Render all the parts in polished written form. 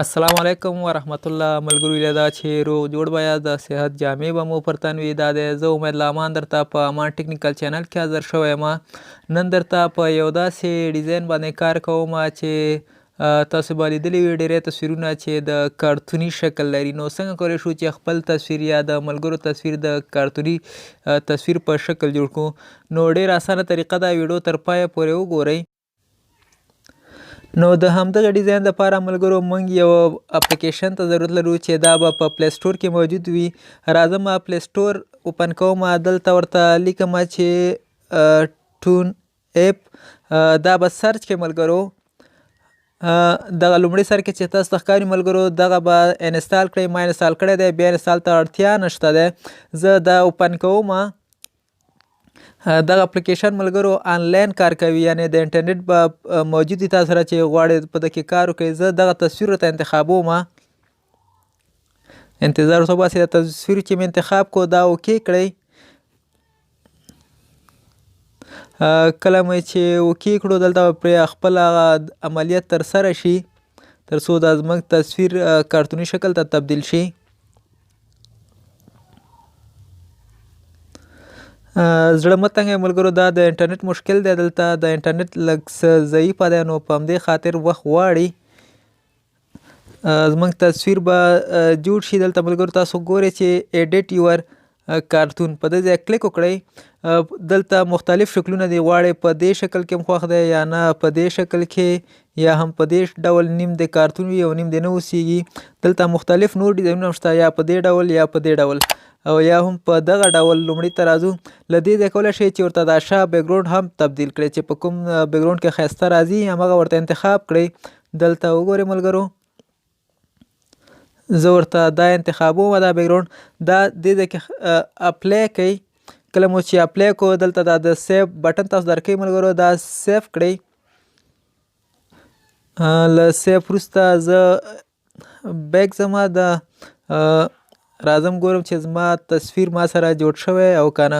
السلام علیکم ورحمت الله ملګرو لیدا چې روغ جوړ باید د صحت جامې به مو پر تن وي. دا دی زه امید لامان درته په امان ټکنیکل چینل کې حاضر شوی یم. نن درته په یو داسې ډیزاین باندې کار کوم چې تاسو به لیدلی وي ډېری تصویرونه چې د کارتوني شکل لري. نو څنګه کولی شو چې خپل تصویر یا د ملګرو تصویر د کارتوني تصویر په شکل جوړ کړو. نو ډېر اسانه طریقه ده، ویډیو تر پایه پورې وګورئ. نو د همدغه ډیزاین دپاره ملګرو موږ یو اپلیکیشن ته ضرورت لرو چې دا به په پلی سټور کې موجود وي. راځم پلی سټور اوپن کوم، دلته ورته لیکم چې ټون اپ دا به سرچ کې ملګرو. دغه لومړي سر کې چې تاسو ته ښکاري ملګرو دغه به انسټال کړئ. ما انسټال کړی دی، بیا انسټال ته اړتیا نشته دی. زه دا اوپن کوم. دغه اپلیکیشن ملګرو آنلاین کار کوي، یعنی د انټرنیټ به موجود وي تاسو سره چې غواړئ په دې کې کار وکړئ. زه دغه تصویر ورته انتخابوم، انتظار ورته وباسئ. د تصویر چې مې انتخاب کړو دا اوکې کړئ. کله مې چې اوکې کړو دلته به پرې خپل هغه عملیات ترسره شي تر څو دا زموږ تصویر کارتوني شکل ته تبدیل شي. زړه مه تنګئ ملګرو، دا د انټرنیټ مشکل دی. دلته د انټرنیټ لږ څه ضعیفه دی، نو په همدې خاطر وخت غواړي. زموږ تصویر به جوړ شي. دلته ملګرو تاسو ګورئ چې ایډیټ یور کارتون په دې ځای کلیک وکړئ. دلته مختلف شکلونه دي، غواړئ په دې شکل کې هم خوښ دی یا نه په دې شکل کې، یا هم په دې ډول نیم د کارتون وي او نیم د نه اوسیږي. دلته مختلف نور ډیزاینونه هم شته، یا په دې ډول یا په دې ډول، او یا هم په دغه ډول. لومړي ته راځو، له دې ځای کولی شئ چې ورته دا شا بیکګراونډ هم تبدیل کړئ چې په کوم بیکګراونډ کې ښایسته راځي همغه ورته انتخاب کړئ. دلته وګورئ ملګرو، زه ورته دا انتخابوم. دا بیکګراونډ دا دې ځای کې اپلای کوئ. کله مو چې اپلای کړو دلته دا د سیف بټن تاسو درکوي ملګرو، دا سیف کړئ. له سیف وروسته زه بیک ځم. د راځم ګورم چې زما تصویر ما سره جوړ شوی او که نه.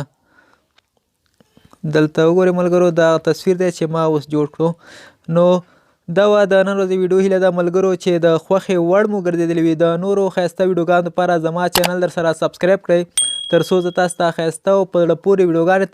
دلته وګورئ ملګرو دا تصویر دی چې ما اوس جوړ کړو. نو دا وه د نن ورځې ویډیو. هیله ده ملګرو چې د خوښې وړ مو ګرځېدلې وي. د نورو ښایسته ویډیوګانو لپاره زما چینل در سره سبسکرایب کړئ تر څو زه تاسو ته ښایسته او په زړه پورې ویډیوګانې